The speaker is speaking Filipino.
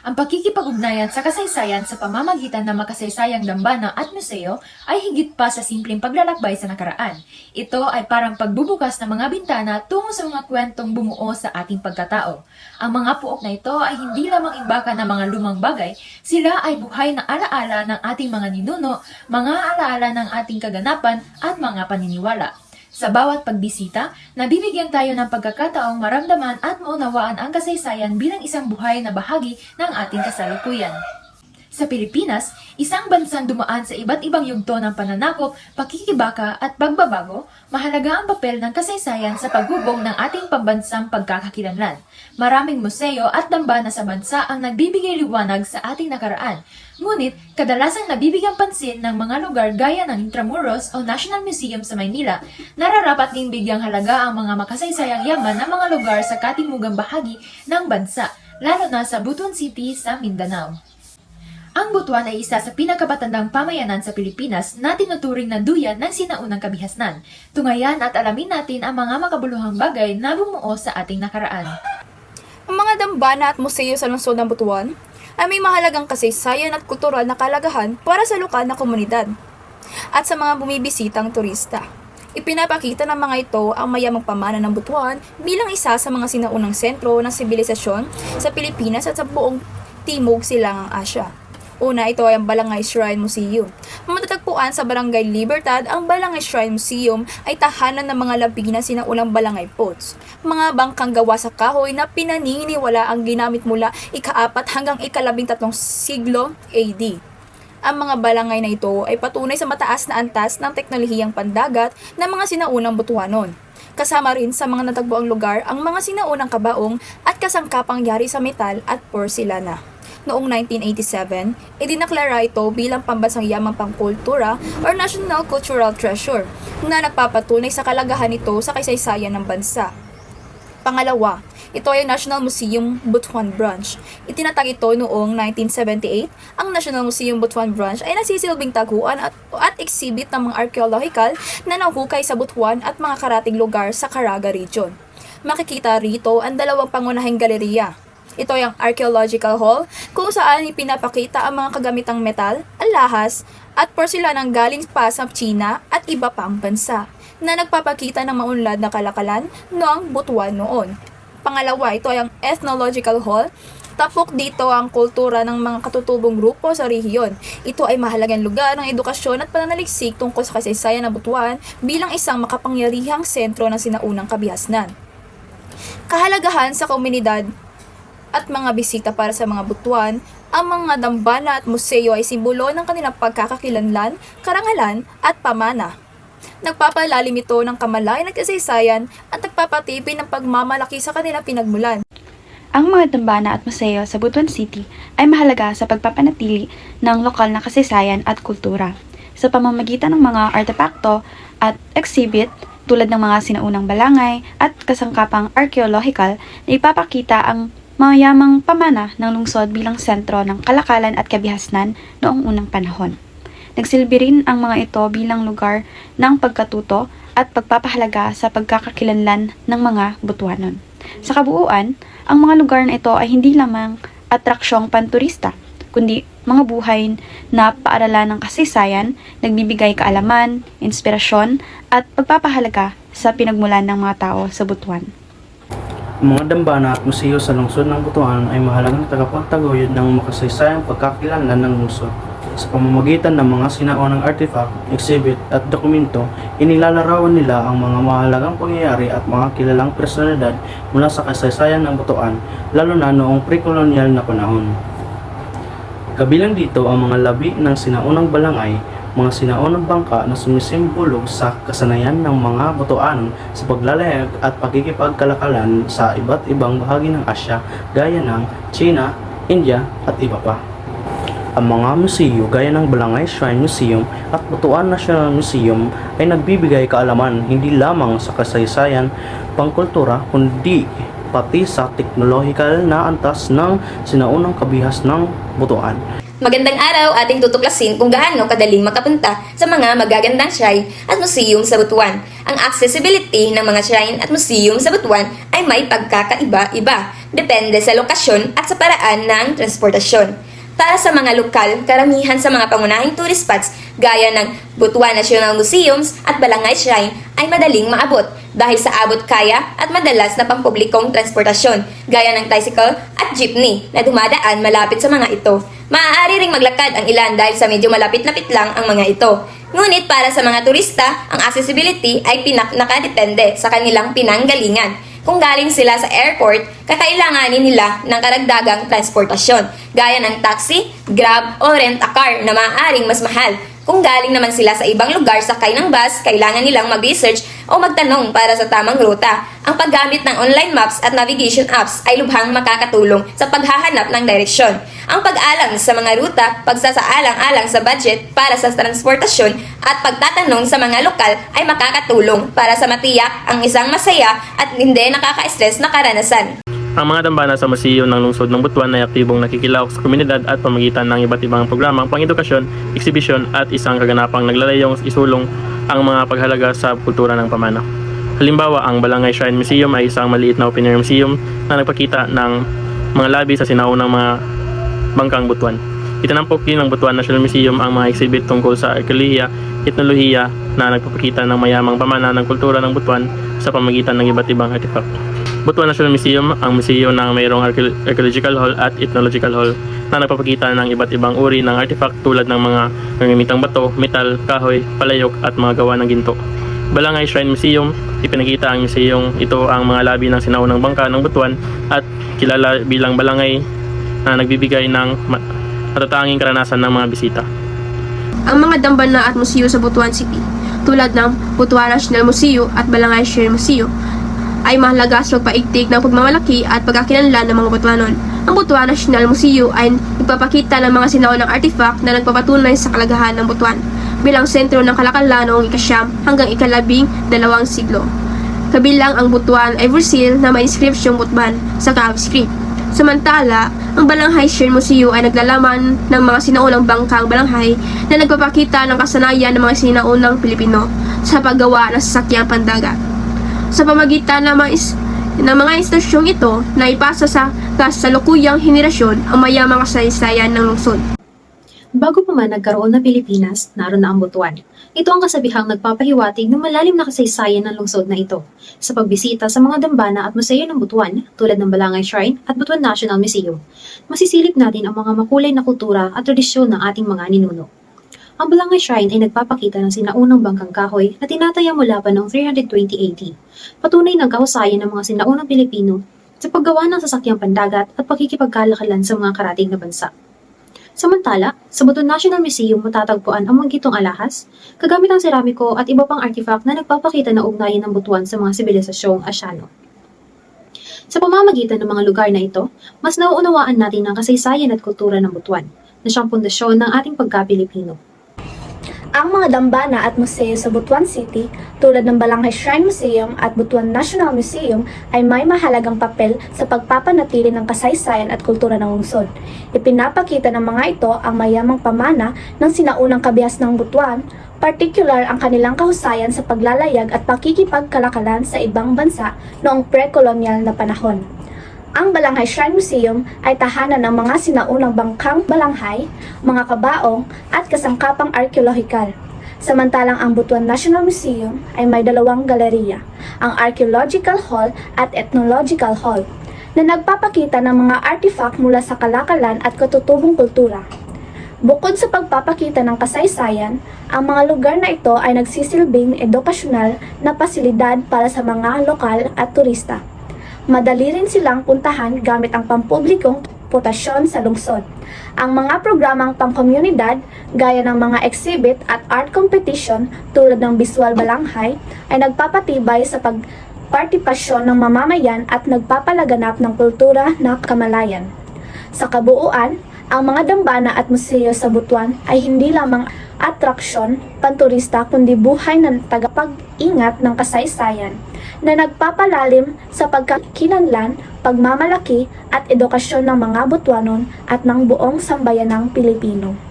Ang pakikipag-ugnayan sa kasaysayan sa pamamagitan ng makasaysayang dambana at museo ay higit pa sa simpleng paglalakbay sa nakaraan. Ito ay parang pagbubukas ng mga bintana tungo sa mga kwentong bumuo sa ating pagkatao. Ang mga puok na ito ay hindi lamang imbaka ng mga lumang bagay, sila ay buhay na alaala ng ating mga ninuno, mga alaala ng ating kaganapan at mga paniniwala. Sa bawat pagbisita, nabibigyan tayo ng pagkakataong maramdaman at maunawaan ang kasaysayan bilang isang buhay na bahagi ng ating kasalukuyan. Sa Pilipinas, isang bansang dumaan sa iba't ibang yugto ng pananakop, pakikibaka at pagbabago, mahalaga ang papel ng kasaysayan sa paghubog ng ating pambansang pagkakakilanlan. Maraming museo at dambana sa bansa ang nagbibigay liwanag sa ating nakaraan. Ngunit, kadalasang nabibigyan pansin ng mga lugar gaya ng Intramuros o National Museum sa Maynila, nararapat ding bigyang halaga ang mga makasaysayang yaman ng mga lugar sa katimugang bahagi ng bansa, lalo na sa Butuan City sa Mindanao. Ang Butuan ay isa sa pinakabatandang pamayanan sa Pilipinas na tinuturing na duyan ng sinaunang kabihasnan. Tungayan at alamin natin ang mga makabuluhang bagay na bumuo sa ating nakaraan. Ang mga dambana at museo sa lungsod ng Butuan ay may mahalagang kasaysayan at kultural na kalagahan para sa lokal na komunidad at sa mga bumibisitang turista. Ipinapakita ng mga ito ang mayamang pamana ng Butuan bilang isa sa mga sinaunang sentro ng sibilisasyon sa Pilipinas at sa buong Timog Silangang Asya. Una, ito ay ang Balangay Shrine Museum. Matatagpuan sa Barangay Libertad, ang Balangay Shrine Museum ay tahanan ng mga labi na sinaunang balangay pots. Mga bangkang gawa sa kahoy na pinaniniwala ang ginamit mula ika-4 hanggang ika-13 siglo AD. Ang mga balangay na ito ay patunay sa mataas na antas ng teknolohiyang pandagat ng mga sinaunang Butuanon. Kasama rin sa mga natagpuang lugar ang mga sinaunang kabaong at kasangkapang yari sa metal at porselana. Noong 1987, idinaklara ito bilang pambansang yamang pangkultura or National Cultural Treasure na nagpapatunay sa kalagahan nito sa kasaysayan ng bansa. Pangalawa, ito ay National Museum Butuan Branch. Itinatag ito noong 1978. Ang National Museum Butuan Branch ay nasisilbing taguan at exhibit ng mga archaeological na nahuhukay sa Butuan at mga karating lugar sa Caraga Region. Makikita rito ang dalawang pangunahing galeriya. Ito ay ang Archaeological Hall kung saan ipinapakita ang mga kagamitang metal, alahas at porselanang galing pa sa China at iba pang bansa na nagpapakita ng maunlad na kalakalan noong Butuan noon. Pangalawa, ito ay ang Ethnological Hall. Tapok dito ang kultura ng mga katutubong grupo sa rehiyon. Ito ay mahalagang lugar ng edukasyon at pananaliksik tungkol sa kasaysayan ng Butuan bilang isang makapangyarihang sentro ng sinaunang kabihasnan. Kahalagahan sa komunidad at mga bisita para sa mga Butuan, ang mga dambana at museo ay simbolo ng kanilang pagkakakilanlan, karangalan at pamana. Nagpapalalim ito ng kamalayan at kasaysayan at nagpapatibay ng pagmamalaki sa kanilang pinagmulan. Ang mga dambana at museo sa Butuan City ay mahalaga sa pagpapanatili ng lokal na kasaysayan at kultura sa pamamagitan ng mga artepakto at exhibit tulad ng mga sinaunang balangay at kasangkapang archaeological na ipapakita ang mayamang pamana ng lungsod bilang sentro ng kalakalan at kabihasnan noong unang panahon. Nagsilbi rin ang mga ito bilang lugar ng pagkatuto at pagpapahalaga sa pagkakakilanlan ng mga Butuanon. Sa kabuuan, ang mga lugar na ito ay hindi lamang atraksyong panturista, kundi mga buhay na paaralan ng kasaysayan, nagbibigay kaalaman, inspirasyon at pagpapahalaga sa pinagmulan ng mga tao sa Butuan. Ang mga dambana at museo sa lungsod ng Butuan ay mahalagang tagapagtaguyod ng makasaysayang pagkakilanlan ng lungsod. Sa pamamagitan ng mga sinaunang artifact, exhibit at dokumento, inilalarawan nila ang mga mahalagang pangyayari at mga kilalang personalidad mula sa kasaysayan ng Butuan, lalo na noong pre-colonial na panahon. Kabilang dito ang mga labi ng sinaunang balangay, mga sinaunang bangka na sumisimbolo sa kasanayan ng mga Butuanon sa paglalayag at pagkikipagkalakalan sa iba't ibang bahagi ng Asya gaya ng China, India at iba pa. Ang mga museo gaya ng Balangay Shrine Museum at Butuan National Museum ay nagbibigay kaalaman hindi lamang sa kasaysayan, pangkultura, kundi pati sa teknolohikal na antas ng sinaunang kabihas ng Butuan. Magandang araw, ating tutuklasin kung gaano kadaling makapunta sa mga magagandang shrine at museum sa Butuan. Ang accessibility ng mga shrine at museum sa Butuan ay may pagkakaiba-iba, depende sa lokasyon at sa paraan ng transportasyon. Para sa mga lokal, karamihan sa mga pangunahing tourist spots gaya ng Butuan National Museums at Balangay Shrine ay madaling maabot dahil sa abot kaya at madalas na pampublikong transportasyon gaya ng tricycle at jeepney na dumadaan malapit sa mga ito. Maaari ring maglakad ang ilan dahil sa medyo malapit-lapit lang ang mga ito. Ngunit para sa mga turista, ang accessibility ay nakadepende sa kanilang pinanggalingan. Kung galing sila sa airport, kakailanganin nila ng karagdagang transportasyon, gaya ng taxi, grab o rent a car na maaaring mas mahal. Kung galing naman sila sa ibang lugar sakay ng bus, kailangan nilang mag-research o magtanong para sa tamang ruta. Ang paggamit ng online maps at navigation apps ay lubhang makakatulong sa paghahanap ng direksyon. Ang pag-alam sa mga ruta, pagsasaalang-alang sa budget para sa transportasyon at pagtatanong sa mga lokal ay makakatulong para sa matiyak ang isang masaya at hindi nakaka-stress na karanasan. Ang mga dambana sa museo ng lungsod ng Butuan ay aktibong nakikilahok sa komunidad at pamagitan ng iba't ibang programang pang-edukasyon, eksibisyon at isang kaganapang naglalayong isulong ang mga paghalaga sa kultura ng pamana. Halimbawa, ang Balangay Shrine Museum ay isang maliit na open-air museum na nagpakita ng mga labi sa sinaunang mga bangkang Butuan. Itinampok din ng Butuan National Museum ang mga exhibit tungkol sa arkeolohiya, etnolohiya na nagpapakita ng mayamang pamana ng kultura ng Butuan sa pamagitan ng iba't ibang artifact. Butuan National Museum, ang museo na mayroong archaeological hall at ethnological hall na nagpapakita ng iba't ibang uri ng artifact tulad ng mga gamimitang bato, metal, kahoy, palayok at mga gawa ng ginto. Balangay Shrine Museum, ipinakita ang museong ito ang mga labi ng sinaunang bangka ng Butuan at kilala bilang balangay na nagbibigay ng matatanging karanasan ng mga bisita. Ang mga dambana at museo sa Butuan City, tulad ng Butuan National Museum at Balangay Shrine Museum, ay mahalaga sa pagpaigting ng pagmamalaki at pagkakilanlan ng mga Butuanon. Ang Butuan National Museum ay nagpapakita ng mga sinaunang artifact na nagpapatunay sa kalagahan ng Butuan bilang sentro ng kalakalan noong ika-9 hanggang ika-12 siglo. Kabilang ang Butuan Ivory Seal na may inskripsyong Butban sa Kahoy script. Samantala, ang Balangay Shrine Museum ay naglalaman ng mga sinaunang bangkang balanghay na nagpapakita ng kasanayan ng mga sinaunang Pilipino sa paggawa ng sasakyang pandagat. Sa pamagitan ng mga istasyong ito na ipasa sa kasalukuyang henerasyon ang mayamang kasaysayan ng lungsod. Bago pa man nagkaroon ng Pilipinas, naroon na ang Butuan. Ito ang kasabihang nagpapahiwatig ng malalim na kasaysayan ng lungsod na ito sa pagbisita sa mga dambana at museo ng Butuan tulad ng Balangay Shrine at Butuan National Museum. Masisilip natin ang mga makulay na kultura at tradisyon ng ating mga ninuno. Ang Balangay Shrine ay nagpapakita ng sinaunang bangkang kahoy na tinataya mula pa noong 320 AD. Patunay ng kahusayan ng mga sinaunang Pilipino sa paggawa ng sasakyang pandagat at pakikipagkalakalan sa mga karatig na bansa. Samantala, sa Butuan National Museum matatagpuan ang mga gitong alahas, kagamit ng seramiko at iba pang artifact na nagpapakita ng ugnayan ng Butuan sa mga sibilisasyong Asyano. Sa pamamagitan ng mga lugar na ito, mas nauunawaan natin ang kasaysayan at kultura ng Butuan, na siyang pundasyon ng ating pagka-Pilipino. Ang mga dambana at museo sa Butuan City, tulad ng Balangay Shrine Museum at Butuan National Museum, ay may mahalagang papel sa pagpapanatili ng kasaysayan at kultura ng lungsod. Ipinapakita ng mga ito ang mayamang pamana ng sinaunang kabihas ng Butuan, partikular ang kanilang kahusayan sa paglalayag at pakikipagkalakalan sa ibang bansa noong pre-colonial na panahon. Ang Balangay Shrine Museum ay tahanan ng mga sinaunang bangkang balanghay, mga kabaong at kasangkapang arkeolohikal. Samantalang ang Butuan National Museum ay may dalawang galeriya, ang Archaeological Hall at Ethnological Hall, na nagpapakita ng mga artifact mula sa kalakalan at katutubong kultura. Bukod sa pagpapakita ng kasaysayan, ang mga lugar na ito ay nagsisilbing edukasyonal na pasilidad para sa mga lokal at turista. Madali rin silang puntahan gamit ang pampublikong transportasyon sa lungsod. Ang mga programang pangkomunidad gaya ng mga exhibit at art competition tulad ng Visual Balanghay ay nagpapatibay sa pagpartipasyon ng mamamayan at nagpapalaganap ng kultura na kamalayan. Sa kabuuan, ang mga dambana at museo sa Butuan ay hindi lamang atraksyon panturista kundi buhay na tagapag-ingat ng kasaysayan na nagpapalalim sa pagkakinanlan, pagmamalaki at edukasyon ng mga Butuanon at ng buong sambayanang Pilipino.